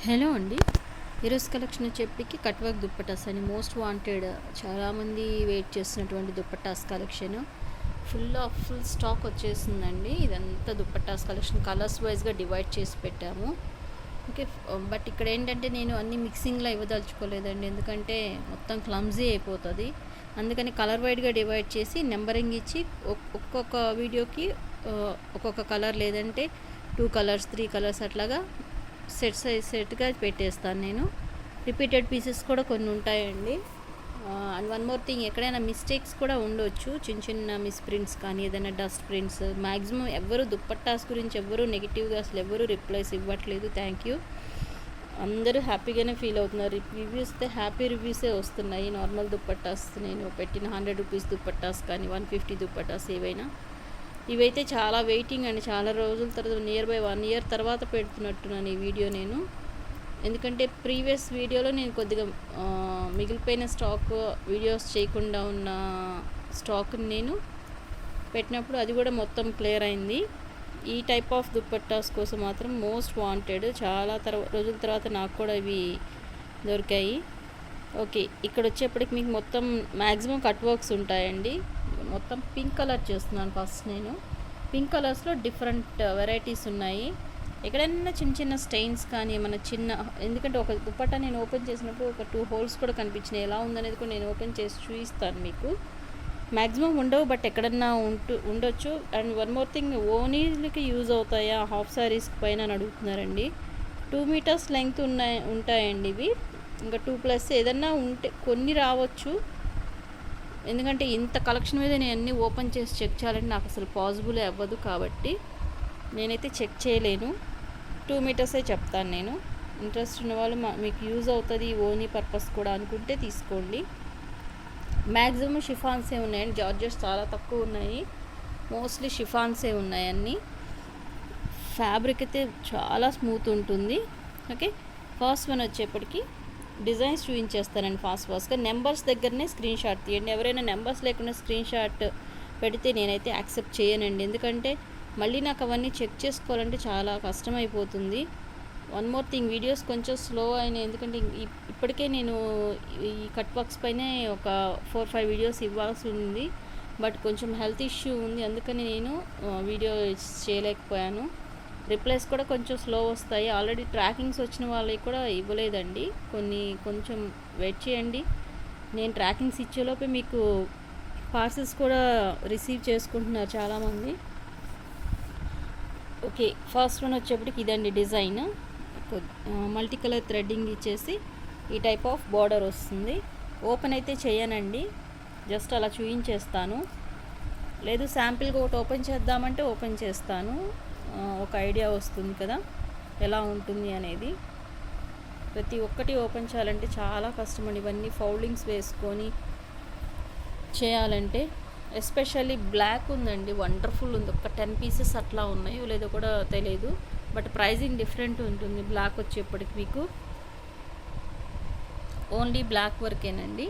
Hello అండి. ఈరోజు collection వచ్చేప్పటికి కట్ వర్క్ దుప్పటాస్ అని మోస్ట్ వాంటెడ్, చాలామంది వెయిట్ చేస్తున్నటువంటి దుప్పటాస్ కలెక్షన్ ఫుల్ స్టాక్ వచ్చేసిందండి. ఇదంతా దుప్పటాస్ కలెక్షన్ కలర్స్ వైజ్గా డివైడ్ చేసి పెట్టాము. ఓకే, బట్ ఇక్కడ ఏంటంటే నేను అన్ని మిక్సింగ్లో ఇవ్వదలుచుకోలేదండి, ఎందుకంటే మొత్తం క్లమ్జీ అయిపోతుంది. అందుకని కలర్ వైడ్గా డివైడ్ చేసి నెంబరింగ్ ఇచ్చి ఒక్కొక్క వీడియోకి ఒక్కొక్క కలర్, లేదంటే 2 కలర్స్ 3 కలర్స్ అట్లాగా సెట్గా పెట్టేస్తాను నేను. రిపీటెడ్ పీసెస్ కూడా కొన్ని ఉంటాయండి. అండ్ వన్ మోర్ థింగ్, ఎక్కడైనా మిస్టేక్స్ కూడా ఉండొచ్చు, చిన్న చిన్న మిస్ప్రింట్స్ కానీ ఏదైనా డస్ట్ ప్రింట్స్. మ్యాక్సిమం ఎవరు దుప్పట్టాస్ గురించి ఎవరు నెగిటివ్గా అసలు ఎవరు రిప్లైస్ ఇవ్వట్లేదు. థ్యాంక్ యూ, అందరూ హ్యాపీగానే ఫీల్ అవుతున్నారు. రివ్యూస్ హ్యాపీ రివ్యూసే వస్తున్నాయి. నార్మల్ దుప్పట్టాస్ నేను పెట్టిన 100 రూపీస్ దుప్పట్టాస్ కానీ 150 దుప్పట్టాస్ ఏవైనా, ఇవైతే చాలా వెయిటింగ్ అండి. చాలా రోజుల తర్వాత, నియర్ బై 1 ఇయర్ తర్వాత పెడుతున్నట్టున్నాను ఈ వీడియో నేను. ఎందుకంటే ప్రీవియస్ వీడియోలో నేను కొద్దిగా మిగిలిపోయిన స్టాక్ వీడియోస్ చేయకుండా ఉన్న స్టాక్ని నేను పెట్టినప్పుడు అది కూడా మొత్తం క్లియర్ అయింది. ఈ టైప్ ఆఫ్ దుప్పట్టాస్ కోసం మాత్రం మోస్ట్ వాంటెడ్. చాలా రోజుల తర్వాత నాకు కూడా ఇవి దొరికాయి. ఓకే, ఇక్కడ వచ్చేప్పటికి మీకు మొత్తం మ్యాక్సిమం కట్ వర్క్స్ ఉంటాయండి. మొత్తం పింక్ కలర్ చేస్తున్నాను ఫస్ట్ నేను. పింక్ కలర్స్లో డిఫరెంట్ వెరైటీస్ ఉన్నాయి. ఎక్కడైనా చిన్న చిన్న స్టెయిన్స్ కానీ ఏమైనా చిన్న, ఎందుకంటే ఒక దుప్పట్టా నేను ఓపెన్ చేసినప్పుడు ఒక 2 హోల్స్ కూడా కనిపించినాయి. ఎలా ఉందనేది కూడా నేను ఓపెన్ చేసి చూపిస్తాను మీకు. మ్యాక్సిమం ఉండవు, బట్ ఎక్కడన్నా ఉండొచ్చు. అండ్ వన్ మోర్ థింగ్, ఓనీలకి యూజ్ అవుతాయా హాఫ్ శారీస్ పైన అని అడుగుతున్నారండి. 2 మీటర్స్ లెంగ్త్ ఉంటాయండి ఇవి. ఇంకా 2+ ఏదన్నా ఉంటే కొన్ని రావచ్చు, ఎందుకంటే ఇంత కలెక్షన్ మీద నేను అన్నీ ఓపెన్ చేసి చెక్ చేయాలంటే నాకు అసలు పాసిబుల్ అవ్వదు, కాబట్టి నేనైతే చెక్ చేయలేను. 2 మీటర్సే చెప్తాను నేను. ఇంట్రెస్ట్ ఉన్న వాళ్ళు మీకు యూజ్ అవుతుంది ఓనీ పర్పస్ కూడా అనుకుంటే తీసుకోండి. మ్యాక్సిమం షిఫాన్సే ఉన్నాయండి, జార్జెస్ చాలా తక్కువ ఉన్నాయి. మోస్ట్లీ షిఫాన్సే ఉన్నాయి అన్నీ. ఫ్యాబ్రిక్ అయితే చాలా స్మూత్ ఉంటుంది. ఓకే, ఫస్ట్ వన్ వచ్చేప్పటికి డిజైన్స్ చూపించేస్తానండి ఫాస్ట్గా. నెంబర్స్ దగ్గరనే స్క్రీన్ షాట్ తీయండి. ఎవరైనా నెంబర్స్ లేకుండా స్క్రీన్ షాట్ పెడితే నేనైతే యాక్సెప్ట్ చేయనండి, ఎందుకంటే మళ్ళీ నాకు అవన్నీ చెక్ చేసుకోవాలంటే చాలా కష్టమైపోతుంది. వన్ మోర్ థింగ్, వీడియోస్ కొంచెం స్లో అయినాయి, ఎందుకంటే ఇప్పటికే నేను ఈ కట్ వర్క్స్ పైనే ఒక 4-5 వీడియోస్ ఇవ్వాల్సి ఉంది, బట్ కొంచెం హెల్త్ ఇష్యూ ఉంది, అందుకని నేను వీడియో చేయలేకపోయాను. రిప్లైస్ కూడా కొంచెం స్లో వస్తాయి. ఆల్రెడీ ట్రాకింగ్స్ వచ్చిన వాళ్ళకి కూడా ఇవ్వలేదండి, కొంచెం వెయిట్ చేయండి. నేను ట్రాకింగ్స్ ఇచ్చేలోపే మీకు పార్సల్స్ కూడా రిసీవ్ చేసుకుంటున్నారు చాలామంది. ఓకే, ఫస్ట్ వన్ వచ్చేప్పటికి ఇదండి డిజైన్. మల్టీ కలర్ థ్రెడ్డింగ్ ఇచ్చేసి ఈ టైప్ ఆఫ్ బార్డర్ వస్తుంది. ఓపెన్ అయితే చేయనండి, జస్ట్ అలా చూపించేస్తాను. లేదు శాంపిల్గా ఒకటి ఓపెన్ చేద్దామంటే ఓపెన్ చేస్తాను, ఒక ఐడియా వస్తుంది కదా ఎలా ఉంటుంది అనేది. ప్రతి ఒక్కటి ఓపెన్ చేయాలంటే చాలా కష్టం అండి, ఇవన్నీ ఫౌల్డింగ్స్ వేసుకొని చేయాలంటే. ఎస్పెషల్లీ బ్లాక్ ఉందండి, వండర్ఫుల్ ఉంది. ఒక 10 పీసెస్ అట్లా ఉన్నాయి, లేదో కూడా తెలియదు, బట్ ప్రైజింగ్ డిఫరెంట్ ఉంటుంది. బ్లాక్ వచ్చేప్పటికి మీకు ఓన్లీ బ్లాక్ వర్కేనండి.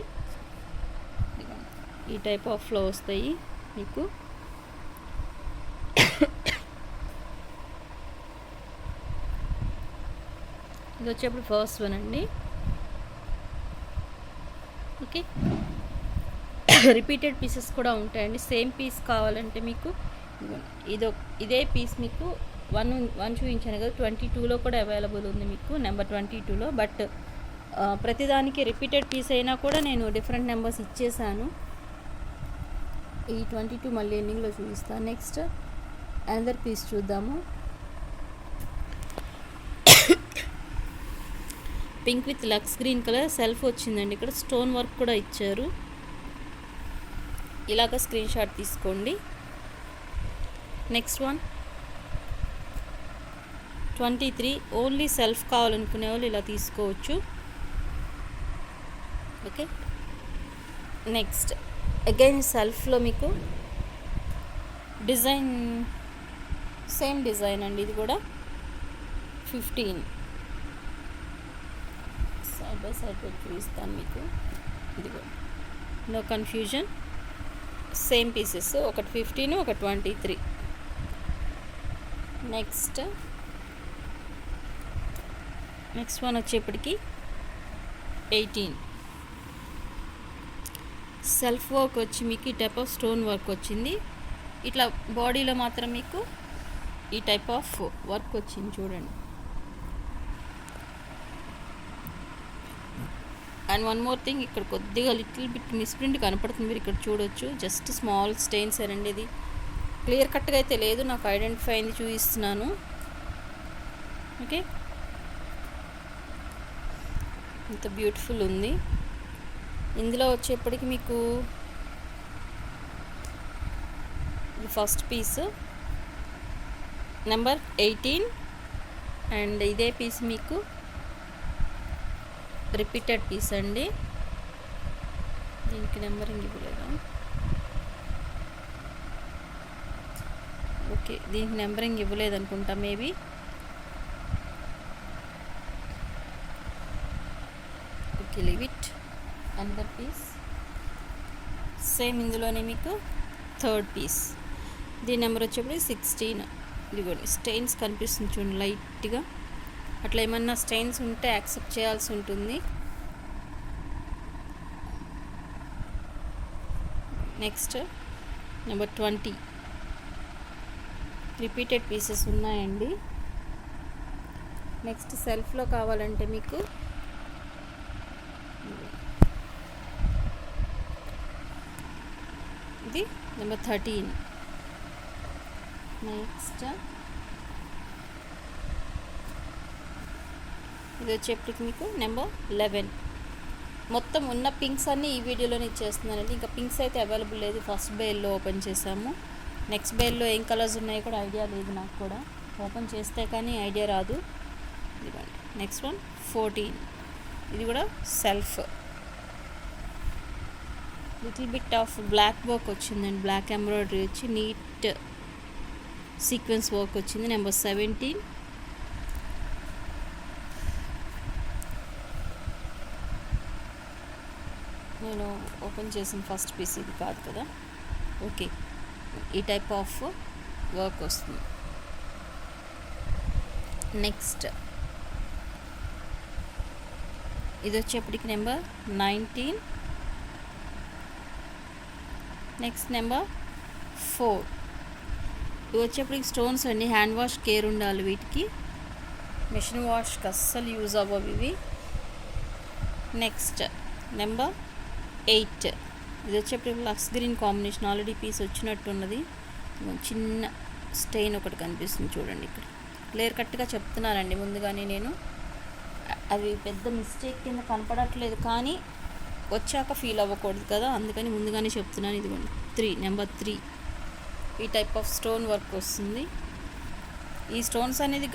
ఈ టైప్ ఆఫ్ ఫ్లో వస్తాయి మీకు. ఇది వచ్చేప్పుడు ఫస్ట్ వన్ అండి. ఓకే, రిపీటెడ్ పీసెస్ కూడా ఉంటాయండి. సేమ్ పీస్ కావాలంటే మీకు ఇదే పీస్ మీకు 1 చూపించాను కదా, 22లో కూడా అవైలబుల్ ఉంది మీకు, నెంబర్ 22లో. బట్ ప్రతిదానికి రిపీటెడ్ పీస్ అయినా కూడా నేను డిఫరెంట్ నెంబర్స్ ఇచ్చేసాను. ఈ 22 మళ్ళీ ఎండింగ్లో చూపిస్తాను. నెక్స్ట్ అనదర్ పీస్ చూద్దాము. పింక్ విత్ లక్స్ గ్రీన్ కలర్ సెల్ఫ్ వచ్చిందండి. ఇక్కడ స్టోన్ వర్క్ కూడా ఇచ్చారు. ఇలాగ స్క్రీన్ షాట్ తీసుకోండి. నెక్స్ట్ వన్ 23, ఓన్లీ సెల్ఫ్ కావాలనుకునే వాళ్ళు ఇలా తీసుకోవచ్చు. ఓకే, నెక్స్ట్ అగైన్ సెల్ఫ్లో మీకు డిజైన్, సేమ్ డిజైన్ అండి. ఇది కూడా 15 సైడ్ బై సైడ్ పెట్టి చూపిస్తాను మీకు. ఇది కూడా నో కన్ఫ్యూజన్, సేమ్ పీసెస్, ఒకటి 15 ఒకటి 23. నెక్స్ట్ నెక్స్ట్ వన్ వచ్చేప్పటికి 18. సెల్ఫ్ వర్క్ వచ్చి మీకు ఈ టైప్ ఆఫ్ స్టోన్ వర్క్ వచ్చింది. ఇట్లా బాడీలో మాత్రం మీకు ఈ టైప్ ఆఫ్ వర్క్ వచ్చింది చూడండి. అండ్ వన్ మోర్ థింగ్, ఇక్కడ కొద్దిగా లిటిల్ బిట్ మిస్ప్రింట్ కనపడుతుంది, మీరు ఇక్కడ చూడొచ్చు. జస్ట్ స్మాల్ స్టెయిన్స్ అండి, ఇది క్లియర్ కట్గా అయితే లేదు, నాకు ఐడెంటిఫై అయింది చూపిస్తున్నాను. ఓకే, ఇంత బ్యూటిఫుల్ ఉంది. ఇందులో వచ్చేప్పటికి మీకు ఇది ఫస్ట్ పీస్ నెంబర్ 18 అండ్ ఇదే పీస్ మీకు రిపీటెడ్ పీస్ అండి. దీనికి నెంబరింగ్ ఇవ్వలేదా? ఓకే, దీనికి నెంబరింగ్ ఇవ్వలేదు అనుకుంటా maybe. Okay, leave it. Another piece same, ఇందులోనే మీకు థర్డ్ పీస్. దీని నెంబర్ వచ్చేప్పుడు 16. ఇదిగోండి, స్టెయిన్స్ కనిపిస్తుంది చూడండి లైట్గా. అట్లా ఏమన్నా స్టెయిన్స్ ఉంటే యాక్సెప్ట్ చేయాల్సి ఉంటుంది. Next number 20. రిపీటెడ్ పీసెస్ ఉన్నాయండి. నెక్స్ట్ సెల్ఫ్లో కావాలంటే మీకు ఇది నెంబర్ 13. నెక్స్ట్ ఇది వచ్చేప్పటికి మీకు నెంబర్ 11. మొత్తం ఉన్న పింక్స్ అన్నీ ఈ వీడియోలోనే ఇచ్చేస్తున్నానండి. ఇంకా పింక్స్ అయితే అవైలబుల్ లేదు, ఫస్ట్ బేల్లో ఓపెన్ చేసాము. నెక్స్ట్ బేల్లో ఏం కలర్స్ ఉన్నాయో కూడా ఐడియా లేదు నాకు కూడా, ఓపెన్ చేస్తే కానీ ఐడియా రాదు. ఇదిగోండి, నెక్స్ట్ వన్ 14. ఇది కూడా self, little bit of black work వచ్చిందండి, బ్లాక్ ఎంబ్రాయిడరీ వచ్చి నీట్ సీక్వెన్స్ వర్క్ వచ్చింది. నెంబర్ 17. నేను ఓపెన్ చేసిన ఫస్ట్ పీస్ ఇది కాదు కదా. ఓకే, ఈ టైప్ ఆఫ్ వర్క్ వస్తుంది. నెక్స్ట్ ఇది వచ్చేప్పటికి నెంబర్ 19. Next number 4. ఇవి వచ్చేప్పటికి స్టోన్స్ అండి, హ్యాండ్ వాష్ కేర్ ఉండాలి వీటికి, మిషన్ వాష్కి అస్సలు యూజ్ అవ్వవు ఇవి. Next number 8. ఇది వచ్చేప్పటికి lux green combination, already piece వచ్చినట్టున్నది. చిన్న స్టెయిన్ ఒకటి కనిపిస్తుంది చూడండి ఇక్కడ, క్లియర్ కట్గా చెప్తున్నానండి ముందుగానే నేను. అవి పెద్ద మిస్టేక్ కింద కనపడట్లేదు, కానీ వచ్చాక ఫీల్ అవ్వకూడదు కదా, అందుకని ముందుగానే చెప్తున్నాను. ఇదిగోండి 3, నెంబర్ 3. ఈ టైప్ ఆఫ్ స్టోన్ వర్క్ వస్తుంది. ఈ స్టోన్స్ అనేది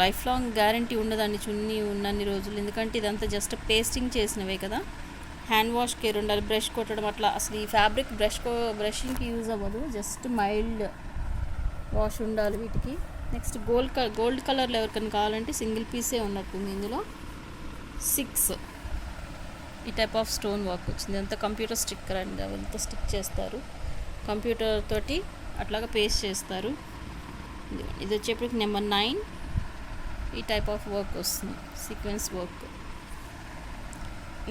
లైఫ్ లాంగ్ గ్యారంటీ ఉండదండి చున్నీ ఉన్నన్ని రోజులు, ఎందుకంటే ఇదంతా జస్ట్ పేస్టింగ్ చేసినవే కదా. హ్యాండ్ వాష్ కేర్ ఉండాలి, బ్రష్ కొట్టడం అట్లా అసలు ఈ ఫ్యాబ్రిక్ బ్రషింగ్కి యూజ్ అవ్వదు, జస్ట్ మైల్డ్ వాష్ ఉండాలి వీటికి. నెక్స్ట్ గోల్డ్ కలర్లో ఎవరికైనా కావాలంటే సింగిల్ పీసే ఉన్నట్టుంది ఇందులో. 6. ఈ టైప్ ఆఫ్ స్టోన్ వర్క్ వచ్చింది, అంతా కంప్యూటర్ స్టిక్కర్ అండి, అవంతా స్టిక్ చేస్తారు కంప్యూటర్ తోటి, అట్లాగా పేస్ట్ చేస్తారు. ఇది వచ్చేప్పటికి నెంబర్ 9. ఈ టైప్ ఆఫ్ వర్క్ వస్తుంది, sequence work.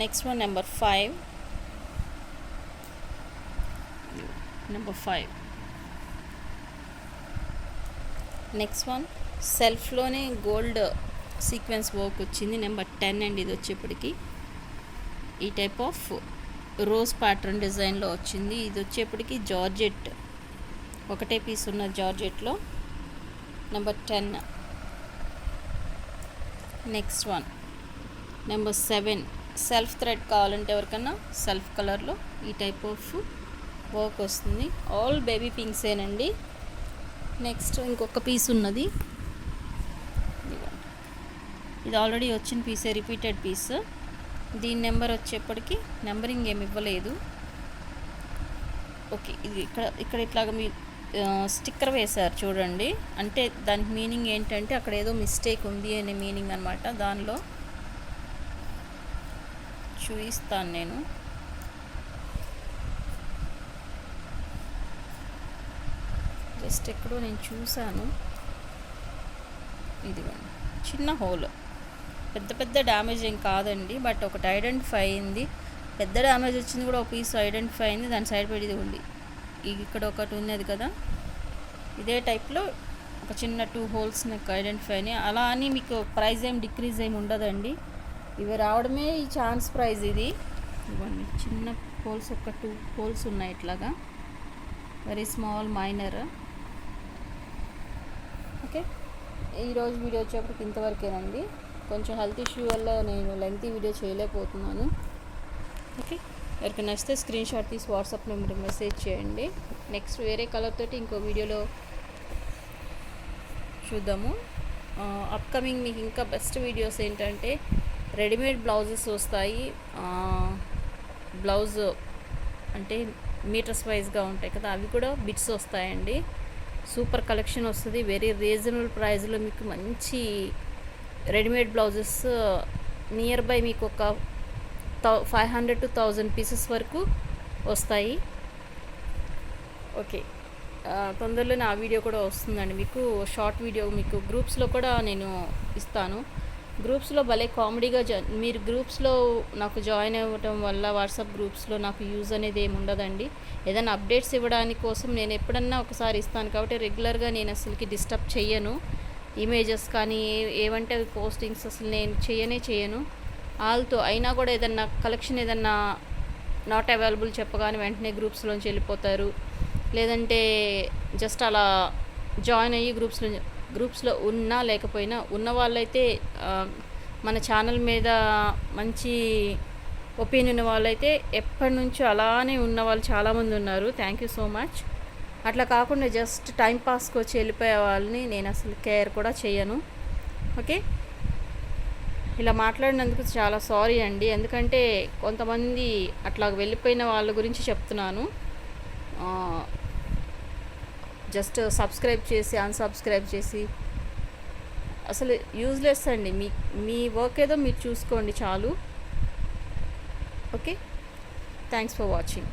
Next one number 5. Number 5. Next one సెల్ఫ్లోనే గోల్డ్ సీక్వెన్స్ వర్క్ వచ్చింది, నెంబర్ 10 అండి. ఇది వచ్చేప్పటికి ఈ టైప్ ఆఫ్ రోజ్ ప్యాటర్న్ డిజైన్లో వచ్చింది. ఇది వచ్చేప్పటికి జార్జెట్, ఒకటే పీస్ ఉన్న జార్జెట్లో, number 10. Next one number 7. Self thread కావాలంటే ఎవరికన్నా సెల్ఫ్ కలర్లో ఈ టైప్ ఆఫ్ వర్క్ వస్తుంది. ఆల్ బేబీ పింక్సేనండి. నెక్స్ట్ ఇంకొక పీస్ ఉన్నది, ఇది ఆల్రెడీ వచ్చిన పీసే, రిపీటెడ్ పీస్. దీని నెంబర్ వచ్చేప్పటికి నెంబరింగ్ ఏమి ఇవ్వలేదు. ఓకే, ఇది ఇక్కడ ఇట్లాగా మీ స్టిక్కర్ వేశారు చూడండి, అంటే దానికి మీనింగ్ ఏంటంటే అక్కడ ఏదో మిస్టేక్ ఉంది అనే మీనింగ్ అనమాట. దానిలో చూపిస్తాను నేను. జస్ట్ ఎక్కడో నేను చూశాను, ఇదిగోండి చిన్న హోల్, పెద్ద పెద్ద డ్యామేజ్ ఏం కాదండి, బట్ ఒకటి ఐడెంటిఫై అయింది. పెద్ద డ్యామేజ్ వచ్చింది కూడా, ఒక పీస్ ఐడెంటిఫై అయింది. దాని సైడ్ పెట్టి ఉంది, ఇక్కడ ఒకటి ఉన్నది కదా, ఇదే టైప్లో ఒక చిన్న 2 హోల్స్ నాకు ఐడెంటిఫై అయినాయి. అలా అని మీకు ప్రైస్ ఏం డిక్రీజ్ ఏమి ఉండదండి, ఇవి రావడమే ఈ ఛాన్స్ ప్రైస్. ఇది ఇవ్వండి, చిన్న హోల్స్ ఒక 2 హోల్స్ ఉన్నాయి ఇట్లాగా, వెరీ స్మాల్ మైనర్. ఓకే, ఈరోజు వీడియో వచ్చేప్పటికి ఇంతవరకేనండి. కొంచెం హెల్త్ ఇష్యూ వల్ల నేను లెంగ్తీ వీడియో చేయలేకపోతున్నాను. ఓకే, ఎవరికి నచ్చితే స్క్రీన్ షాట్ తీసి వాట్సాప్లో మీరు మెసేజ్ చేయండి. నెక్స్ట్ వేరే కలర్ తోటి ఇంకో వీడియోలో చూద్దాము. అప్కమింగ్ మీకు ఇంకా బెస్ట్ వీడియోస్ ఏంటంటే రెడీమేడ్ బ్లౌజెస్ వస్తాయి. బ్లౌజ్ అంటే మీటర్స్ వైజ్గా ఉంటాయి కదా, అవి కూడా బిట్స్ వస్తాయండి. సూపర్ కలెక్షన్ వస్తుంది. వెరీ రీజనబుల్ ప్రైస్లో మీకు మంచి రెడీమేడ్ బ్లౌజెస్ నియర్ బై మీకు ఒక 500 to 1000 పీసెస్ వరకు వస్తాయి. ఓకే, తొందరలోనే ఆ వీడియో కూడా వస్తుందండి మీకు. షార్ట్ వీడియో మీకు గ్రూప్స్లో కూడా నేను ఇస్తాను. గ్రూప్స్లో భలే కామెడీగా మీరు గ్రూప్స్లో నాకు జాయిన్ అవ్వటం వల్ల వాట్సాప్ గ్రూప్స్లో నాకు యూజ్ అనేది ఏమి ఉండదండి. ఏదైనా అప్డేట్స్ ఇవ్వడానికి కోసం నేను ఎప్పుడన్నా ఒకసారి ఇస్తాను కాబట్టి రెగ్యులర్గా నేను అసలుకి డిస్టర్బ్ చెయ్యను. ఇమేజెస్ కానీ ఏవంటే అవి పోస్టింగ్స్ అసలు నేను చేయను. వాళ్ళతో అయినా కూడా ఏదన్నా కలెక్షన్ ఏదన్నా నాట్ అవైలబుల్ చెప్పగానే వెంటనే గ్రూప్స్లోంచి వెళ్ళిపోతారు. లేదంటే జస్ట్ అలా జాయిన్ అయ్యి గ్రూప్స్లో ఉన్నా లేకపోయినా ఉన్న వాళ్ళైతే మన ఛానల్ మీద మంచి ఒపీనియన్ ఉన్న వాళ్ళైతే ఎప్పటి నుంచో అలానే ఉన్న వాళ్ళు చాలామంది ఉన్నారు. Thank you so much. అట్లా కాకుండా జస్ట్ టైంపాస్కి వచ్చి వెళ్ళిపోయే వాళ్ళని నేను అసలు కేర్ కూడా చేయను. ఓకే, ఇలా మాట్లాడినందుకు చాలా సారీ అండి. ఎందుకంటే కొంతమంది అట్లా వెళ్ళిపోయిన వాళ్ళ గురించి చెప్తున్నాను. జస్ట్ సబ్స్క్రైబ్ చేసి అన్సబ్స్క్రైబ్ చేసి అసలు యూజ్లెస్ అండి. మీ వర్క్ ఏదో మీరు చూసుకోండి చాలు. Okay, thanks for watching.